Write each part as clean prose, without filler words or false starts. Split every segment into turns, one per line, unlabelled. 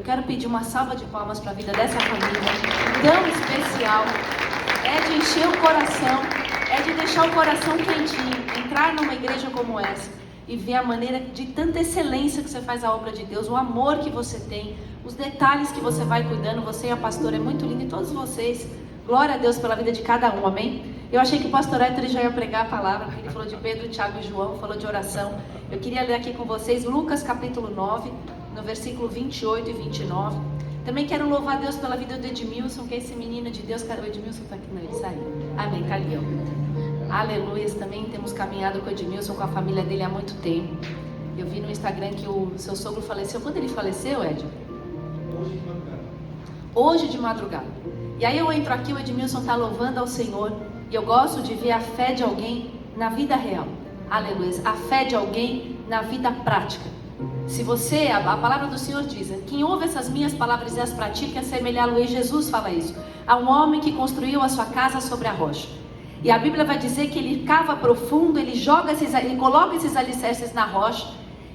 quero pedir uma salva de palmas para a vida dessa família tão especial. É de encher o coração, é de deixar o coração quentinho, entrar numa igreja como essa e ver a maneira de tanta excelência que você faz a obra de Deus, o amor que você tem, os detalhes que você vai cuidando. Você e a pastora é muito lindo, e todos vocês. Glória a Deus pela vida de cada um, amém? Eu achei que o pastor Héctor já ia pregar a palavra, porque ele falou de Pedro, Tiago e João, falou de oração. Eu queria ler aqui com vocês Lucas capítulo 9, no versículo 28 e 29. Também quero louvar a Deus pela vida do Edmilson, que é esse menino de Deus. O Edmilson está aqui, não, ele saiu. Amém, tá ali, ó. Aleluia, também temos caminhado com o Edmilson, com a família dele há muito tempo. Eu vi no Instagram que o seu sogro faleceu. Quando ele faleceu, Ed? Hoje de madrugada. E aí eu entro aqui, o Edmilson está louvando ao Senhor. E eu gosto de ver a fé de alguém na vida real. Aleluia. A fé de alguém na vida prática. Se você, a palavra do Senhor diz: quem ouve essas minhas palavras e as pratica, assemelhá-lo. E Jesus fala isso. Há um homem que construiu a sua casa sobre a rocha. E a Bíblia vai dizer que ele cava profundo, ele coloca esses alicerces na rocha.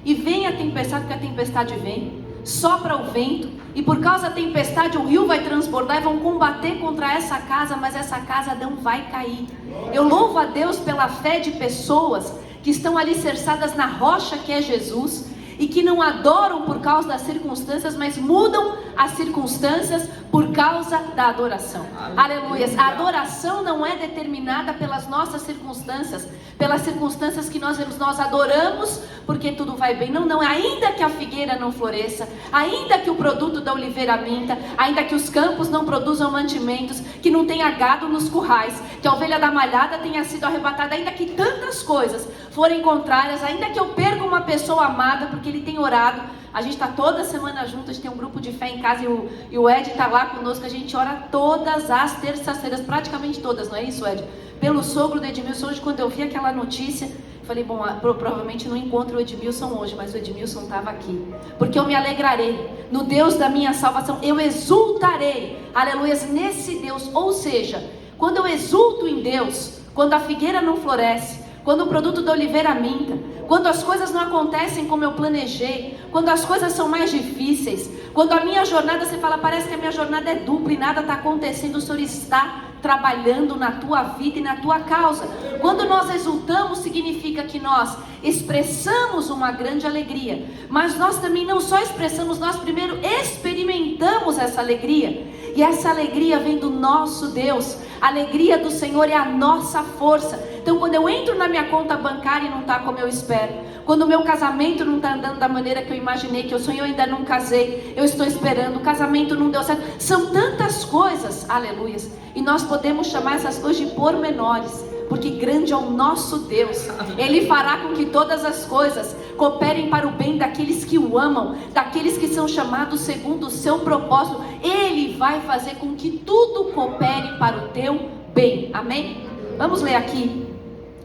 E vem a tempestade, porque a tempestade vem. Sopra o vento, e por causa da tempestade o rio vai transbordar e vão combater contra essa casa, mas essa casa não vai cair. Eu louvo a Deus pela fé de pessoas que estão alicerçadas na rocha que é Jesus, e que não adoram por causa das circunstâncias, mas mudam as circunstâncias por causa da adoração. Aleluia. A adoração não é determinada pelas nossas circunstâncias, pelas circunstâncias que nós vemos. Nós adoramos porque tudo vai bem. Não, ainda que a figueira não floresça, ainda que o produto da oliveira minta, ainda que os campos não produzam mantimentos, que não tenha gado nos currais, que a ovelha da malhada tenha sido arrebatada, ainda que tantas coisas forem contrárias, ainda que eu perca uma pessoa amada porque ele tem orado. A gente está toda semana junto, a gente tem um grupo de fé em casa e o Ed está lá conosco. A gente ora todas as terças-feiras, praticamente todas, não é isso, Ed? Pelo sogro do Edmilson. Hoje, quando eu vi aquela notícia, falei, bom, provavelmente não encontro o Edmilson hoje, mas o Edmilson estava aqui, porque eu me alegrarei no Deus da minha salvação, eu exultarei, aleluia, nesse Deus. Ou seja, quando eu exulto em Deus, quando a figueira não floresce, quando o produto da oliveira minta, quando as coisas não acontecem como eu planejei, quando as coisas são mais difíceis, quando a minha jornada, você fala, parece que a minha jornada é dupla e nada está acontecendo, o Senhor está trabalhando na tua vida e na tua causa. Quando nós exultamos, significa que nós expressamos uma grande alegria, mas nós também não só expressamos, nós primeiro experimentamos essa alegria, e essa alegria vem do nosso Deus. A alegria do Senhor é a nossa força. Então, quando eu entro na minha conta bancária e não está como eu espero, quando o meu casamento não está andando da maneira que eu imaginei, que eu sonhei, eu ainda não casei, eu estou esperando, o casamento não deu certo, são tantas coisas, aleluias, e nós podemos chamar essas coisas de pormenores, porque grande é o nosso Deus. Ele fará com que todas as coisas cooperem para o bem daqueles que o amam, daqueles que são chamados segundo o seu propósito. Ele vai fazer com que tudo coopere para o teu bem, amém? Vamos ler aqui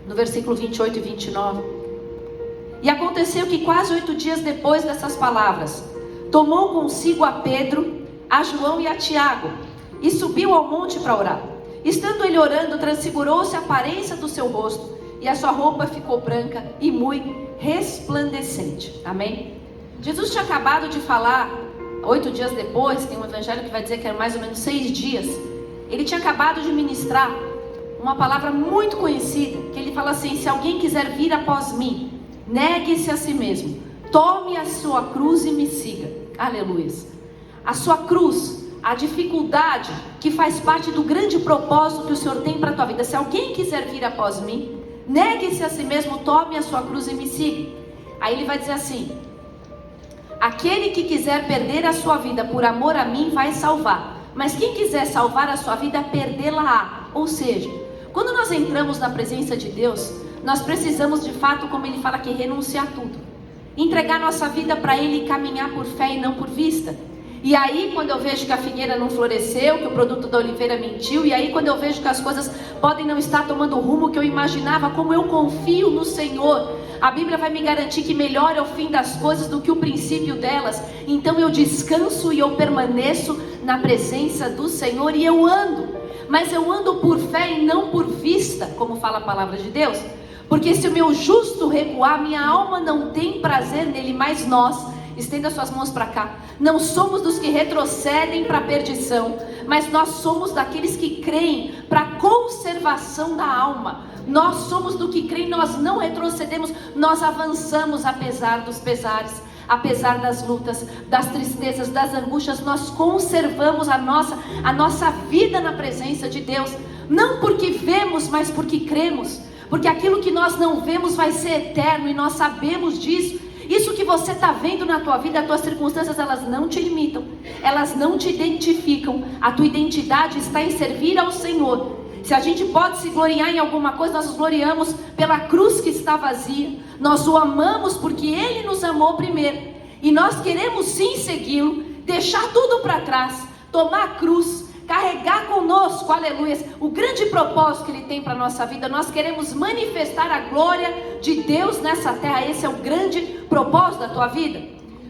no versículo 28 e 29. E aconteceu que quase 8 dias depois dessas palavras, tomou consigo a Pedro, a João e a Tiago, e subiu ao monte para orar. Estando ele orando, transfigurou-se a aparência do seu rosto, e a sua roupa ficou branca e muito resplandecente. Amém? Jesus tinha acabado de falar, 8 dias depois, tem um evangelho que vai dizer que era mais ou menos 6 dias. Ele tinha acabado de ministrar uma palavra muito conhecida, que ele fala assim: se alguém quiser vir após mim, negue-se a si mesmo, tome a sua cruz e me siga. Aleluia. A sua cruz, a dificuldade que faz parte do grande propósito que o Senhor tem para a tua vida. Se alguém quiser vir após mim, negue-se a si mesmo, tome a sua cruz e me siga. Aí ele vai dizer assim: aquele que quiser perder a sua vida por amor a mim vai salvar, mas quem quiser salvar a sua vida, perdê-la-á. Ou seja, quando nós entramos na presença de Deus, nós precisamos de fato, como ele fala aqui, renunciar tudo, entregar nossa vida para Ele e caminhar por fé e não por vista. E aí quando eu vejo que a figueira não floresceu, que o produto da oliveira mentiu, e aí quando eu vejo que as coisas podem não estar tomando o rumo que eu imaginava, como eu confio no Senhor, a Bíblia vai me garantir que melhor é o fim das coisas do que o princípio delas. Então eu descanso e eu permaneço na presença do Senhor, e eu ando, mas eu ando por fé e não por vista, como fala a palavra de Deus. Porque se o meu justo recuar, minha alma não tem prazer nele, mas nós estenda suas mãos para cá. Não somos dos que retrocedem para a perdição, mas nós somos daqueles que creem para a conservação da alma. Nós somos do que creem, nós não retrocedemos, nós avançamos apesar dos pesares, apesar das lutas, das tristezas, das angústias. Nós conservamos a nossa vida na presença de Deus, não porque vemos, mas porque cremos, porque aquilo que nós não vemos vai ser eterno, e nós sabemos disso. Isso que você está vendo na tua vida, as tuas circunstâncias, elas não te limitam, elas não te identificam. A tua identidade está em servir ao Senhor. Se a gente pode se gloriar em alguma coisa, nós nos gloriamos pela cruz que está vazia. Nós o amamos porque Ele nos amou primeiro, e nós queremos sim segui-lo, deixar tudo para trás, tomar a cruz, carregar conosco, aleluia, o grande propósito que Ele tem para a nossa vida. Nós queremos manifestar a glória de Deus nessa terra. Esse é o grande propósito da tua vida.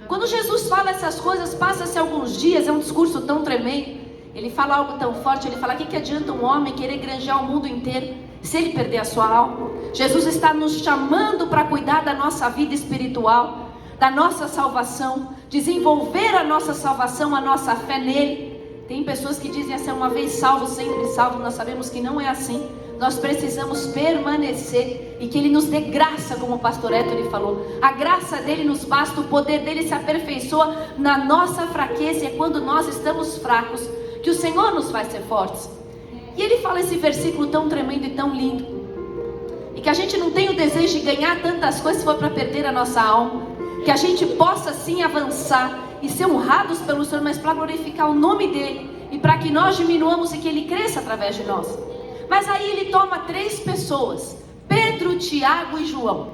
Quando Jesus fala essas coisas, passa-se alguns dias, é um discurso tão tremendo, Ele fala algo tão forte. Ele fala: o que adianta um homem querer granjear o mundo inteiro se ele perder a sua alma? Jesus está nos chamando para cuidar da nossa vida espiritual, da nossa salvação, desenvolver a nossa salvação, a nossa fé nele. Tem pessoas que dizem assim: uma vez salvo, sempre salvo. Nós sabemos que não é assim. Nós precisamos permanecer, e que Ele nos dê graça, como o pastor Héctor falou. A graça dele nos basta, o poder dele se aperfeiçoa na nossa fraqueza, e é quando nós estamos fracos que o Senhor nos faz ser fortes. E ele fala esse versículo tão tremendo e tão lindo, e que a gente não tem o desejo de ganhar tantas coisas se for para perder a nossa alma, que a gente possa sim avançar e ser honrados pelo Senhor, mas para glorificar o nome dele, e para que nós diminuamos e que ele cresça através de nós. Mas aí ele toma 3 pessoas, Pedro, Tiago e João.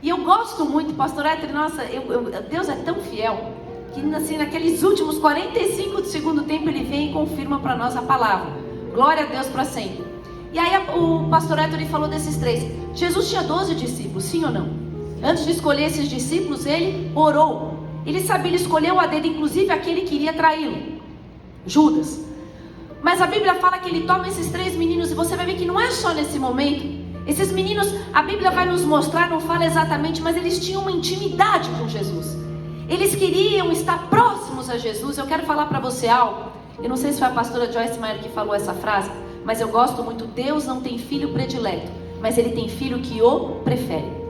E eu gosto muito, pastor Héctor, nossa, Deus é tão fiel, que assim, naqueles últimos 45 do segundo tempo, ele vem e confirma para nós a palavra. Glória a Deus para sempre. E aí o pastor Héctor falou desses 3. Jesus tinha 12 discípulos, sim ou não? Antes de escolher esses discípulos, ele orou. Ele sabia, ele escolheu a dedo, inclusive aquele que iria traí-lo, Judas. Mas a Bíblia fala que ele toma esses 3 meninos, e você vai ver que não é só nesse momento. Esses meninos, a Bíblia vai nos mostrar, não fala exatamente, mas eles tinham uma intimidade com Jesus. Eles queriam estar próximos a Jesus. Eu quero falar para você algo. Eu não sei se foi a pastora Joyce Meyer que falou essa frase, mas eu gosto muito. Deus não tem filho predileto, mas Ele tem filho que o prefere.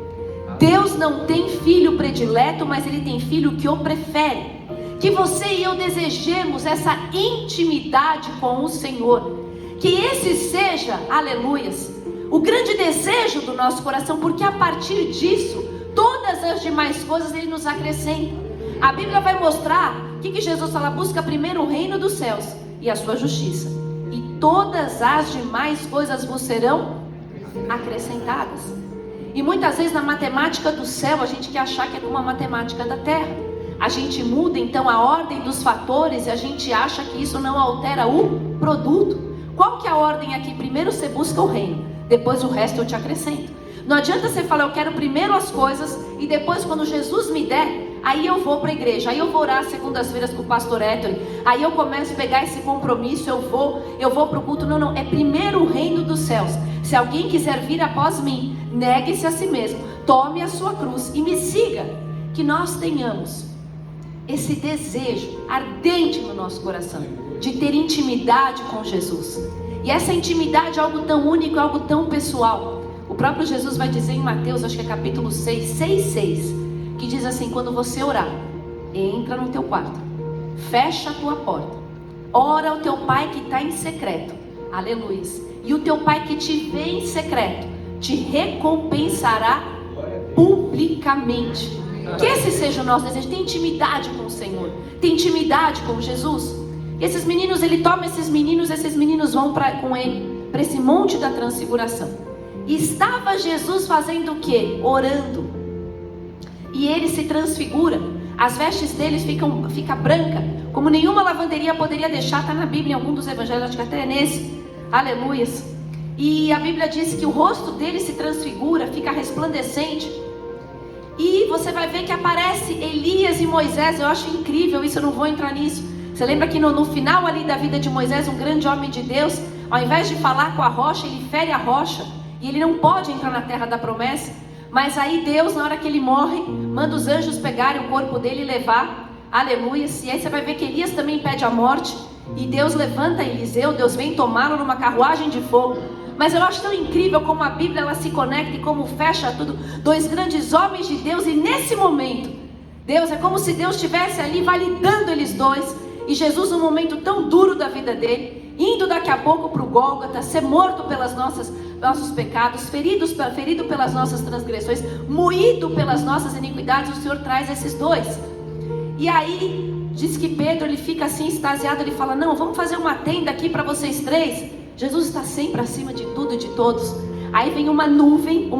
Deus não tem filho predileto, mas Ele tem filho que o prefere. Que você e eu desejemos essa intimidade com o Senhor. Que esse seja, aleluias, o grande desejo do nosso coração, porque a partir disso, todas as demais coisas Ele nos acrescenta. A Bíblia vai mostrar o que Jesus fala: busca primeiro o reino dos céus e a sua justiça, e todas as demais coisas vos serão acrescentadas. E muitas vezes na matemática do céu a gente quer achar que é como a matemática da terra. A gente muda então a ordem dos fatores e a gente acha que isso não altera o produto. Qual que é a ordem aqui? Primeiro você busca o reino, depois o resto eu te acrescento. Não adianta você falar: eu quero primeiro as coisas, e depois quando Jesus me der, aí eu vou para a igreja, aí eu vou orar segundas-feiras com o pastor Héctor, aí eu começo a pegar esse compromisso, eu vou para o culto. Não, é primeiro o reino dos céus. Se alguém quiser vir após mim, negue-se a si mesmo, tome a sua cruz e me siga. Que nós tenhamos esse desejo ardente no nosso coração, de ter intimidade com Jesus. E essa intimidade é algo tão único, é algo tão pessoal. O próprio Jesus vai dizer em Mateus, acho que é capítulo 6, que diz assim: quando você orar, entra no teu quarto, fecha a tua porta, ora ao teu pai que está em secreto, aleluia, e o teu pai que te vê em secreto te recompensará publicamente. Que esse seja o nosso desejo, ter intimidade com o Senhor, ter intimidade com Jesus. E esses meninos, ele toma esses meninos vão com ele para esse monte da transfiguração. E estava Jesus fazendo o que? Orando. E ele se transfigura, as vestes deles fica branca, como nenhuma lavanderia poderia deixar. Está na Bíblia, em algum dos evangelhos, acho que até é nesse, aleluias. E a Bíblia diz que o rosto dele se transfigura, fica resplandecente. E você vai ver que aparece Elias e Moisés. Eu acho incrível isso, eu não vou entrar nisso. Você lembra que no final ali da vida de Moisés, um grande homem de Deus, ao invés de falar com a rocha, ele fere a rocha, e ele não pode entrar na terra da promessa. Mas aí Deus, na hora que ele morre, manda os anjos pegarem o corpo dele e levar. Aleluia. E aí você vai ver que Elias também pede a morte. E Deus levanta Eliseu, Deus vem tomá-lo numa carruagem de fogo. Mas eu acho tão incrível como a Bíblia ela se conecta e como fecha tudo. Dois grandes homens de Deus, e nesse momento, Deus, é como se Deus estivesse ali validando eles dois. E Jesus, num momento tão duro da vida dele, indo daqui a pouco para o Gólgota, ser morto pelos nossos pecados, ferido pelas nossas transgressões, moído pelas nossas iniquidades, o Senhor traz esses dois. E aí, diz que Pedro, ele fica assim extasiado, ele fala, não, vamos fazer uma tenda aqui para vocês três. Jesus está sempre acima de tudo e de todos. Aí vem uma nuvem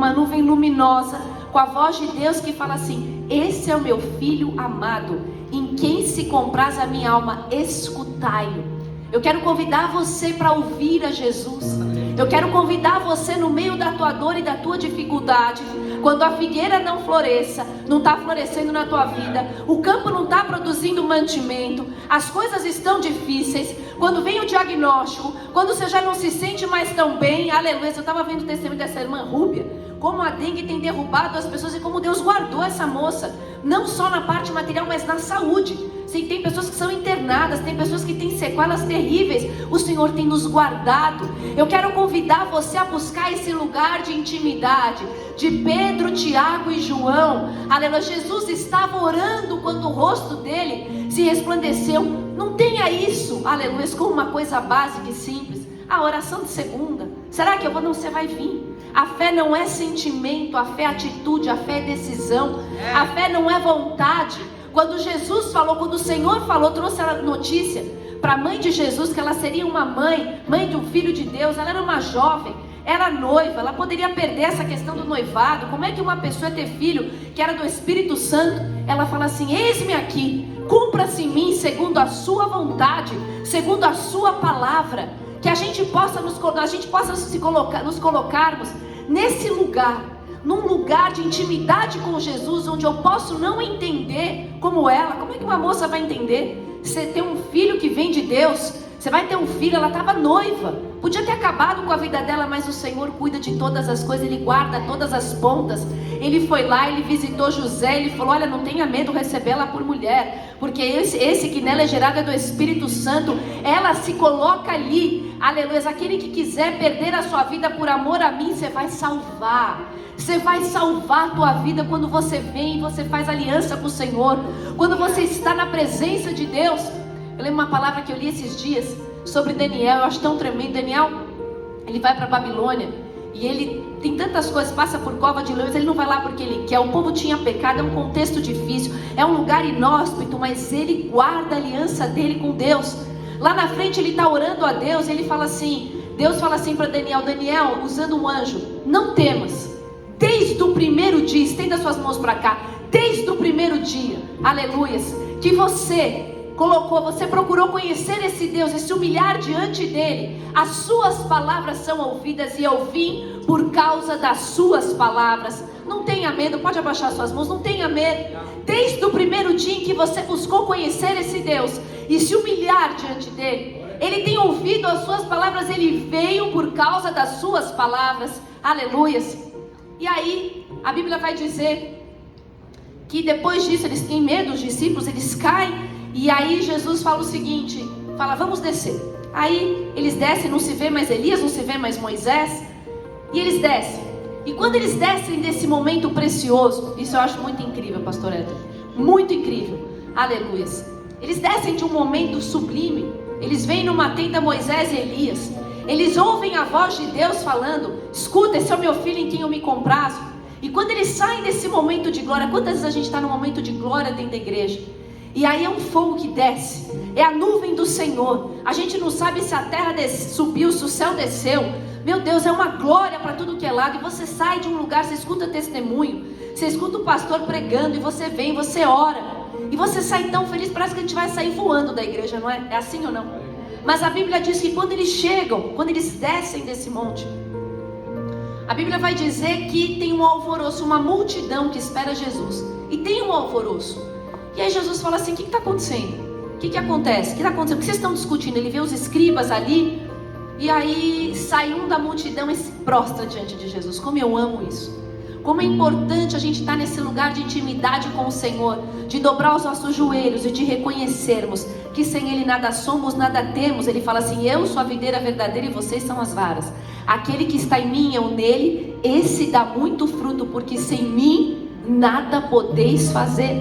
luminosa, com a voz de Deus que fala assim, esse é o meu filho amado, em quem se compraz a minha alma, escutai-o. Eu quero convidar você para ouvir a Jesus. Eu quero convidar você no meio da tua dor e da tua dificuldade. Quando a figueira não floresça, não está florescendo na tua vida, o campo não está produzindo mantimento, as coisas estão difíceis, quando vem o diagnóstico, quando você já não se sente mais tão bem, aleluia. Eu estava vendo o testemunho dessa irmã Rúbia, como a dengue tem derrubado as pessoas e como Deus guardou essa moça, não só na parte material, mas na saúde. Sim, tem pessoas que são internadas, tem pessoas que têm sequelas terríveis. O Senhor tem nos guardado. Eu quero convidar você a buscar esse lugar de intimidade, de Pedro, Tiago e João. Aleluia. Jesus estava orando quando o rosto dele se resplandeceu. Não tenha isso, aleluia, como uma coisa básica e simples. A oração de segunda, será que eu vou? Não, você vai vir. A fé não é sentimento, a fé é atitude, a fé é decisão, a fé não é vontade. Quando Jesus falou, quando o Senhor falou, trouxe a notícia para a mãe de Jesus, que ela seria uma mãe de um filho de Deus. Ela era uma jovem, era noiva, ela poderia perder essa questão do noivado. Como é que uma pessoa ia ter filho que era do Espírito Santo? Ela fala assim, eis-me aqui, cumpra-se em mim segundo a sua vontade, segundo a sua palavra. Que a gente possa nos colocarmos nesse lugar, num lugar de intimidade com Jesus, onde eu posso não entender como ela. Como é que uma moça vai entender? Você tem um filho que vem de Deus, você vai ter um filho, ela estava noiva, podia ter acabado com a vida dela, mas o Senhor cuida de todas as coisas, Ele guarda todas as pontas. Ele foi lá, Ele visitou José, Ele falou, olha, não tenha medo, recebê-la por mulher, porque esse que nela é gerado é do Espírito Santo. Ela se coloca ali, aleluia. Aquele que quiser perder a sua vida por amor a mim, você vai salvar. Você vai salvar a tua vida quando você vem, você faz aliança com o Senhor, quando você está na presença de Deus. Eu lembro uma palavra que eu li esses dias sobre Daniel, eu acho tão tremendo. Daniel, ele vai para a Babilônia e ele tem tantas coisas, passa por cova de leões, ele não vai lá porque ele quer. O povo tinha pecado, é um contexto difícil, é um lugar inóspito, mas ele guarda a aliança dele com Deus. Lá na frente ele está orando a Deus, ele fala assim, Deus fala assim para Daniel, Daniel, usando um anjo, não temas, desde o primeiro dia, estenda suas mãos para cá, desde o primeiro dia, aleluias, que você procurou conhecer esse Deus e se humilhar diante dele, as suas palavras são ouvidas, e eu vim por causa das suas palavras. Não tenha medo, pode abaixar suas mãos, não tenha medo. Desde o primeiro dia em que você buscou conhecer esse Deus e se humilhar diante dele, ele tem ouvido as suas palavras, ele veio por causa das suas palavras, aleluias. E aí a Bíblia vai dizer que depois disso eles têm medo, os discípulos, eles caem. E aí Jesus fala o seguinte, fala, vamos descer. Aí eles descem, não se vê mais Elias, não se vê mais Moisés, e eles descem. E quando eles descem desse momento precioso, isso eu acho muito incrível, pastor Éder, muito incrível, aleluias. Eles descem de um momento sublime, eles vêm numa tenda Moisés e Elias, eles ouvem a voz de Deus falando, escuta, esse é o meu filho em quem eu me comprazo. E quando eles saem desse momento de glória, quantas vezes a gente está num momento de glória dentro da igreja? E aí é um fogo que desce, é a nuvem do Senhor. A gente não sabe se a terra subiu, se o céu desceu. Meu Deus, é uma glória para tudo que é lado. E você sai de um lugar, você escuta testemunho, você escuta o pastor pregando, e você vem, você ora, e você sai tão feliz, parece que a gente vai sair voando da igreja, não é? É assim ou não? Mas a Bíblia diz que quando eles chegam, quando eles descem desse monte, a Bíblia vai dizer que tem um alvoroço, uma multidão que espera Jesus. E tem um alvoroço. E aí Jesus fala assim, o que está acontecendo? O que acontece? O que está acontecendo? O que vocês estão discutindo? Ele vê os escribas ali, e aí sai um da multidão e se prostra diante de Jesus. Como eu amo isso. Como é importante a gente estar nesse lugar de intimidade com o Senhor, de dobrar os nossos joelhos e de reconhecermos que sem Ele nada somos, nada temos. Ele fala assim: eu sou a videira verdadeira e vocês são as varas. Aquele que está em mim e eu nele, esse dá muito fruto, porque sem mim nada podeis fazer.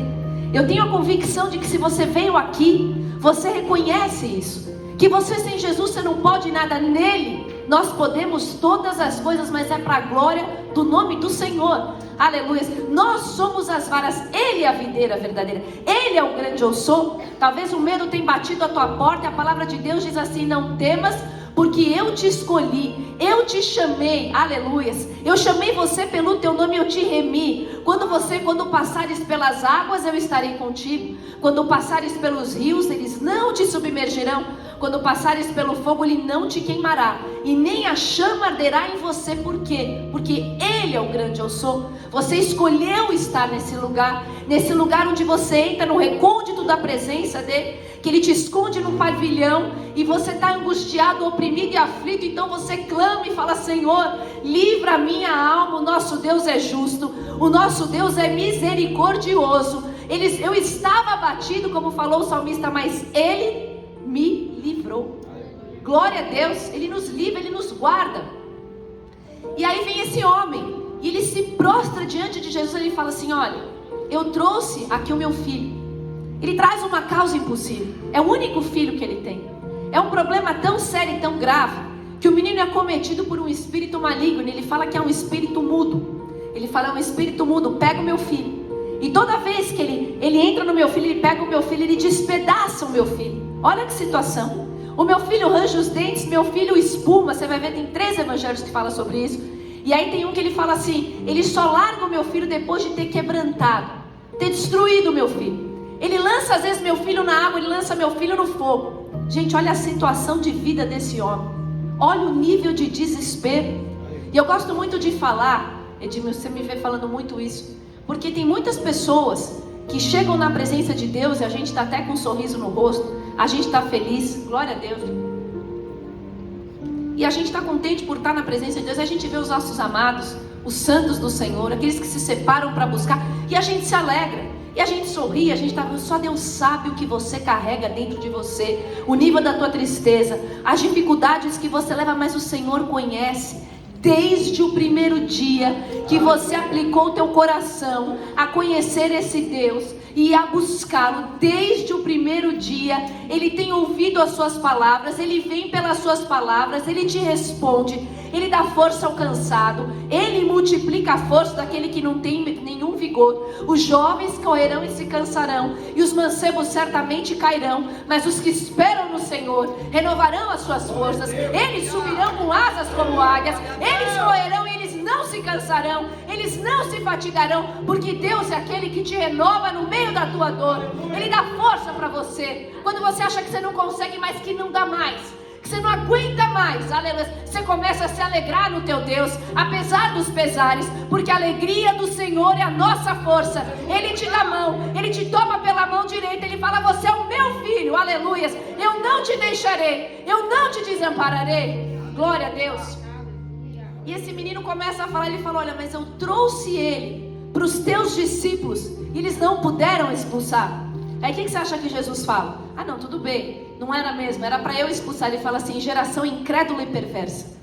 Eu tenho a convicção de que se você veio aqui, você reconhece isso, que você sem Jesus, você não pode nada. Nele nós podemos todas as coisas, mas é para a glória do nome do Senhor. Aleluia. Nós somos as varas, Ele é a videira verdadeira, Ele é o grande eu sou. Talvez o medo tenha batido a tua porta, e a palavra de Deus diz assim: não temas, porque eu te escolhi, eu te chamei, aleluias. Eu chamei você pelo teu nome, eu te remi. Quando passares pelas águas, eu estarei contigo. Quando passares pelos rios, eles não te submergirão. Quando passares pelo fogo, ele não te queimará, e nem a chama arderá em você. Por quê? Porque Ele é o grande eu sou. Você escolheu estar nesse lugar onde você entra no recôndito da presença dEle, que Ele te esconde num pavilhão, e você está angustiado, oprimido e aflito. Então você clama e fala: Senhor, livra a minha alma. O nosso Deus é justo, o nosso Deus é misericordioso. Eu estava abatido, como falou o salmista, mas Ele me livrou. Glória a Deus. Ele nos livra, Ele nos guarda. E aí vem esse homem, e ele se prostra diante de Jesus. Ele fala assim: olha, eu trouxe aqui o meu filho. Ele traz uma causa impossível, é o único filho que ele tem. É um problema tão sério e tão grave, que o menino é cometido por um espírito maligno. Ele fala que é um espírito mudo. Ele fala: é um espírito mudo, pega o meu filho. E toda vez que ele entra no meu filho, ele pega o meu filho, ele despedaça o meu filho. Olha que situação. O meu filho range os dentes, meu filho espuma. Você vai ver, tem 3 evangelhos que falam sobre isso. E aí tem um que ele fala assim: ele só larga o meu filho depois de ter quebrantado, ter destruído o meu filho. Ele lança às vezes meu filho na água, ele lança meu filho no fogo. Gente, olha a situação de vida desse homem. Olha o nível de desespero. E eu gosto muito de falar, Edmil, você me vê falando muito isso, porque tem muitas pessoas que chegam na presença de Deus, e a gente está até com um sorriso no rosto, a gente está feliz, glória a Deus, e a gente está contente por estar na presença de Deus. A gente vê os nossos amados, os santos do Senhor, aqueles que se separam para buscar, e a gente se alegra, e a gente sorri. A gente está vendo, só Deus sabe o que você carrega dentro de você, o nível da tua tristeza, as dificuldades que você leva, mas o Senhor conhece. Desde o primeiro dia que você aplicou o teu coração a conhecer esse Deus e a buscá-lo, desde o primeiro dia, Ele tem ouvido as suas palavras, Ele vem pelas suas palavras, Ele te responde, Ele dá força ao cansado, Ele multiplica a força daquele que não tem nenhum vigor. Os jovens correrão e se cansarão, e os mancebos certamente cairão, mas os que esperam no Senhor renovarão as suas forças. Eles subirão com asas como águias, eles correrão e eles não se cansarão, eles não se fatigarão, porque Deus é aquele que te renova no meio da tua dor. Ele dá força para você, quando você acha que você não consegue mais, que não dá mais, que você não aguenta mais, aleluia, você começa a se alegrar no teu Deus, apesar dos pesares, porque a alegria do Senhor é a nossa força. Ele te dá a mão, Ele te toma pela mão direita, Ele fala: você é o meu filho, aleluia, eu não te deixarei, eu não te desampararei. Glória a Deus. E esse menino começa a falar, ele fala: olha, mas eu trouxe ele para os teus discípulos, e eles não puderam expulsar. Aí o que você acha que Jesus fala? Ah não, tudo bem, não era mesmo, era para eu expulsar. Ele fala assim: geração incrédula e perversa,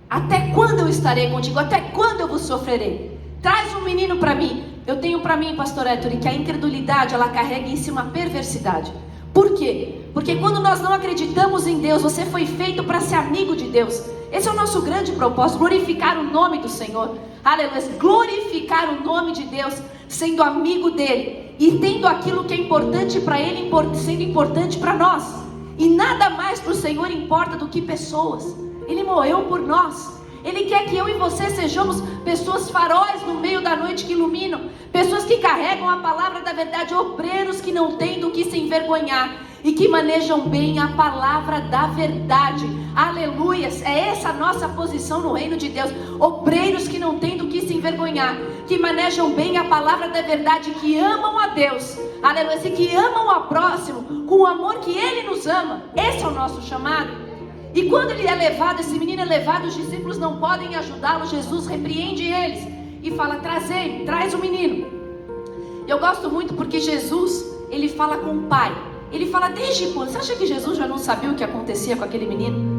até quando eu estarei contigo? Até quando eu vos sofrerei? Traz um menino para mim. Eu tenho para mim, pastor Héctor, que a incredulidade, ela carrega em si uma perversidade. Por quê? Porque quando nós não acreditamos em Deus, você foi feito para ser amigo de Deus. Esse é o nosso grande propósito, glorificar o nome do Senhor. Aleluia, glorificar o nome de Deus, sendo amigo dele e tendo aquilo que é importante para ele, sendo importante para nós. E nada mais para o Senhor importa do que pessoas. Ele morreu por nós. Ele quer que eu e você sejamos pessoas faróis no meio da noite que iluminam, pessoas que carregam a palavra da verdade, obreiros que não têm do que se envergonhar e que manejam bem a palavra da verdade. Aleluias, é essa a nossa posição no reino de Deus. Obreiros que não têm do que se envergonhar, que manejam bem a palavra da verdade, que amam a Deus, aleluia, e que amam ao próximo com o amor que Ele nos ama. Esse é o nosso chamado. E quando ele é levado, esse menino é levado, os discípulos não podem ajudá-lo, Jesus repreende eles. e fala: traz o menino. Eu gosto muito porque Jesus, ele fala com o pai. Ele fala desde quando? Você acha que Jesus já não sabia o que acontecia com aquele menino?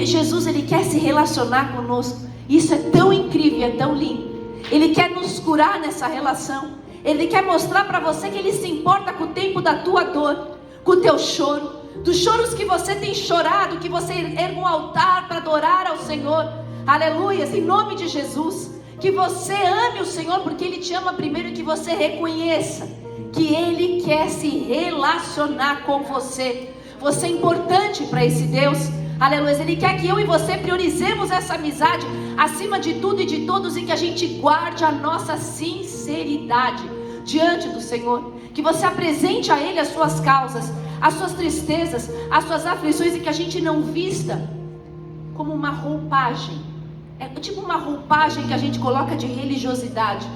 Jesus, ele quer se relacionar conosco. Isso é tão incrível, é tão lindo. Ele quer nos curar nessa relação. Ele quer mostrar para você que ele se importa com o tempo da tua dor, com o teu choro, dos choros que você tem chorado, que você erga um altar para adorar ao Senhor. Aleluias, em nome de Jesus. Que você ame o Senhor porque Ele te ama primeiro, e que você reconheça que Ele quer se relacionar com você. Você é importante para esse Deus. Aleluia. Ele quer que eu e você priorizemos essa amizade acima de tudo e de todos, e que a gente guarde a nossa sinceridade diante do Senhor. Que você apresente a Ele as suas causas, as suas tristezas, as suas aflições, e que a gente não vista como uma roupagem. É tipo uma roupagem que a gente coloca de religiosidade,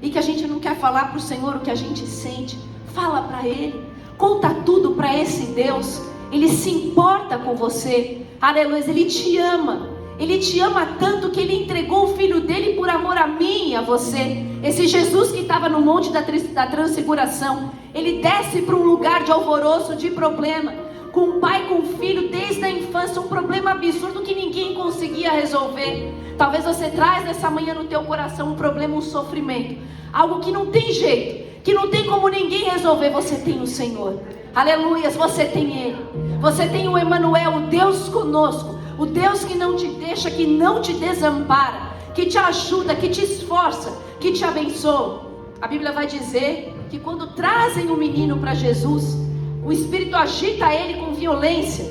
e que a gente não quer falar para o Senhor o que a gente sente. Fala para Ele, conta tudo para esse Deus. Ele se importa com você. Aleluia, Ele te ama. Ele te ama tanto que Ele entregou o Filho dele por amor a mim e a você. Esse Jesus que estava no monte da transfiguração, Ele desce para um lugar de alvoroço, de problema, com o pai, com o filho, desde a infância, um problema absurdo que ninguém conseguia resolver. Talvez você traz nessa manhã no teu coração um problema, um sofrimento, algo que não tem jeito, que não tem como ninguém resolver. Você tem o Senhor. Aleluias, você tem Ele. Você tem o Emanuel, o Deus conosco, o Deus que não te deixa, que não te desampara, que te ajuda, que te esforça, que te abençoa. A Bíblia vai dizer que quando trazem o menino para Jesus, o Espírito agita ele com violência,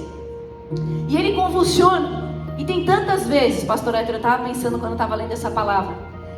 e ele convulsiona. E tem tantas vezes, pastor Héctor, eu estava pensando quando eu estava lendo essa palavra,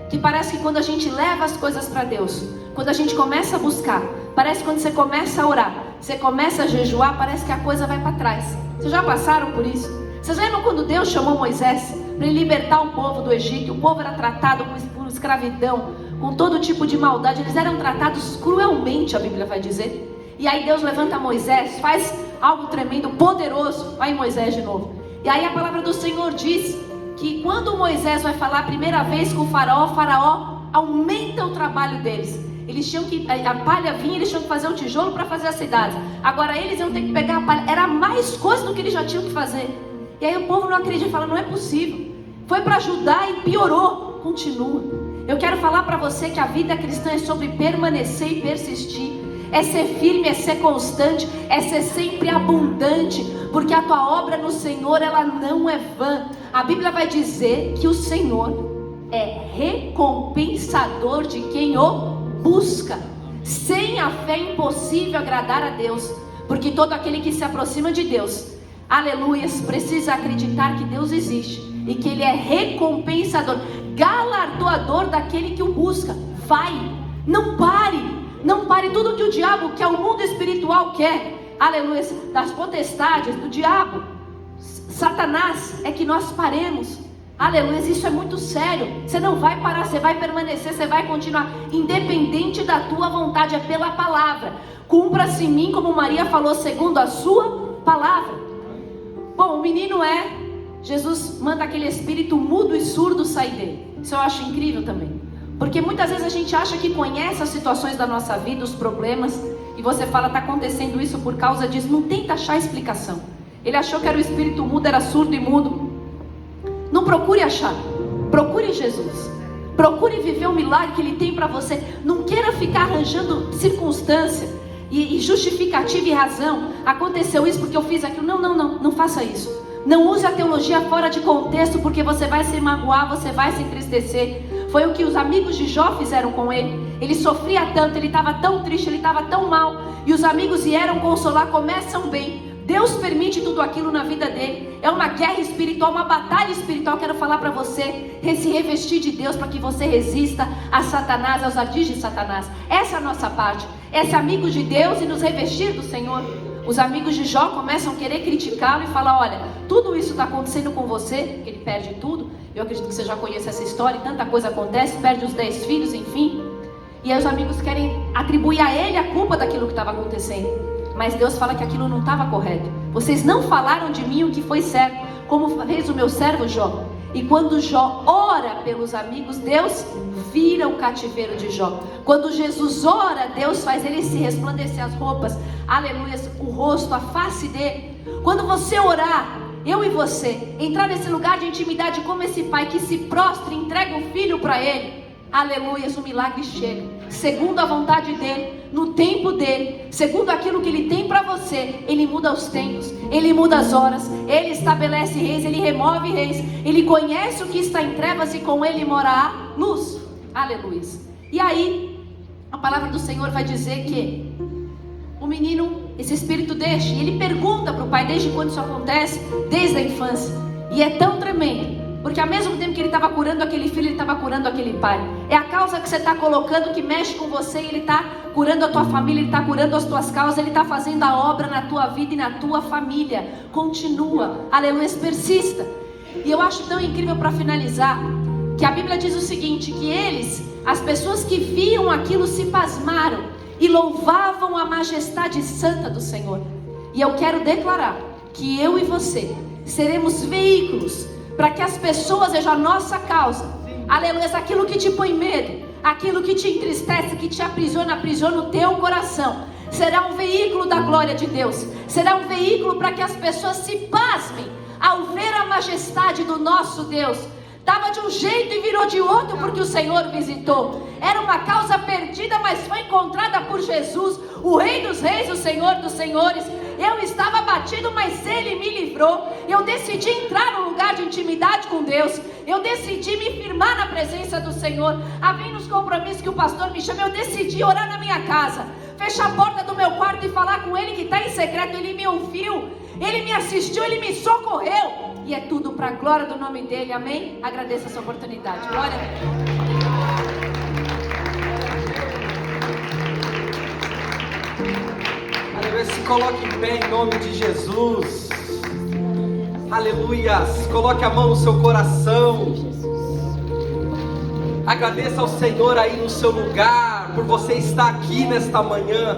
que parece que quando a gente leva as coisas para Deus, quando a gente começa a buscar, parece que quando você começa a orar, você começa a jejuar, parece que a coisa vai para trás. Vocês já passaram por isso? Vocês lembram quando Deus chamou Moisés para libertar o povo do Egito? O povo era tratado com escravidão, com todo tipo de maldade. Eles eram tratados cruelmente, a Bíblia vai dizer. E aí Deus levanta Moisés, faz algo tremendo, poderoso. Vai em Moisés de novo. E aí a palavra do Senhor diz que quando Moisés vai falar a primeira vez com o faraó aumenta o trabalho deles. Eles tinham que, a palha vinha, eles tinham que fazer o tijolo para fazer a cidade. Agora eles iam ter que pegar a palha. Era mais coisa do que eles já tinham que fazer. E aí o povo não acredita, fala: não é possível. Foi para ajudar e piorou. Continua. Eu quero falar para você que a vida cristã é sobre permanecer e persistir. É ser firme, é ser constante, é ser sempre abundante, porque a tua obra no Senhor, ela não é vã. A Bíblia vai dizer que o Senhor é recompensador de quem o busca. Sem a fé é impossível agradar a Deus, porque todo aquele que se aproxima de Deus, aleluias, precisa acreditar que Deus existe e que Ele é recompensador, galardoador daquele que o busca. Vai, não pare. Não pare. Tudo que o diabo, que é o mundo espiritual quer, aleluia, das potestades, do diabo, Satanás, é que nós paremos. Aleluia, isso é muito sério. Você não vai parar, você vai permanecer, você vai continuar, independente da tua vontade, é pela palavra. Cumpra-se em mim, como Maria falou, segundo a sua palavra. Bom, o menino Jesus manda aquele espírito mudo e surdo sair dele. Isso eu acho incrível também. Porque muitas vezes a gente acha que conhece as situações da nossa vida, os problemas, e você fala: está acontecendo isso por causa disso. Não tenta achar explicação. Ele achou que era o espírito mudo, era surdo e mudo. Não procure achar, procure Jesus. Procure viver o milagre que Ele tem para você. Não queira ficar arranjando circunstância e justificativa e razão. Aconteceu isso porque eu fiz aquilo. Não faça isso. Não use a teologia fora de contexto, porque você vai se magoar, você vai se entristecer. Foi o que os amigos de Jó fizeram com ele. Ele sofria tanto, ele estava tão triste, ele estava tão mal, e os amigos vieram consolar. Começam bem. Deus permite tudo aquilo na vida dele. É uma guerra espiritual, uma batalha espiritual. Quero falar para você, se revestir de Deus, para que você resista a Satanás, aos ardis de Satanás. Essa é a nossa parte, é ser amigo de Deus e nos revestir do Senhor. Os amigos de Jó começam a querer criticá-lo e falar: olha, tudo isso está acontecendo com você, que ele perde tudo. Eu acredito que você já conhece essa história, e tanta coisa acontece, perde os 10 filhos, enfim. E aí os amigos querem atribuir a ele a culpa daquilo que estava acontecendo. Mas Deus fala que aquilo não estava correto. Vocês não falaram de mim o que foi certo, como fez o meu servo Jó. E quando Jó ora pelos amigos, Deus vira o cativeiro de Jó. Quando Jesus ora, Deus faz ele se resplandecer as roupas, aleluia, o rosto, a face dele. Quando você orar, eu e você, entrar nesse lugar de intimidade como esse pai que se prostra e entrega o filho para ele, aleluia, o milagre chega, segundo a vontade dele, no tempo dele, segundo aquilo que ele tem para você. Ele muda os tempos, ele muda as horas, ele estabelece reis, ele remove reis, ele conhece o que está em trevas e com ele mora a luz, aleluia. E aí, a palavra do Senhor vai dizer que o menino, esse espírito deixa, e ele pergunta para o pai desde quando isso acontece, desde a infância, e é tão tremendo, porque ao mesmo tempo que ele estava curando aquele filho, ele estava curando aquele pai. É a causa que você está colocando que mexe com você, e ele está curando a tua família, ele está curando as tuas causas, ele está fazendo a obra na tua vida e na tua família. Continua, aleluia, persista. E eu acho tão incrível, para finalizar, que a Bíblia diz o seguinte, que eles, as pessoas que viam aquilo, se pasmaram e louvavam a majestade santa do Senhor. E eu quero declarar que eu e você seremos veículos para que as pessoas vejam a nossa causa, aleluia, aquilo que te põe medo, aquilo que te entristece, que te aprisiona o teu coração, será um veículo da glória de Deus, será um veículo para que as pessoas se pasmem ao ver a majestade do nosso Deus. Estava de um jeito e virou de outro porque o Senhor visitou. Era uma causa perdida, mas foi encontrada por Jesus, o Rei dos Reis, o Senhor dos Senhores. Eu estava abatido, mas Ele me livrou. Eu decidi entrar no lugar de intimidade com Deus. Eu decidi me firmar na presença do Senhor. Havendo os compromissos que o pastor me chama, eu decidi orar na minha casa, fechar a porta do meu quarto e falar com Ele que está em secreto. Ele me ouviu, Ele me assistiu, Ele me socorreu. E é tudo para a glória do nome dEle, amém? Agradeço essa oportunidade, glória a Deus.
Aleluia, se coloque em pé em nome de Jesus. Aleluia, coloque a mão no seu coração. Agradeça ao Senhor aí no seu lugar, por você estar aqui nesta manhã.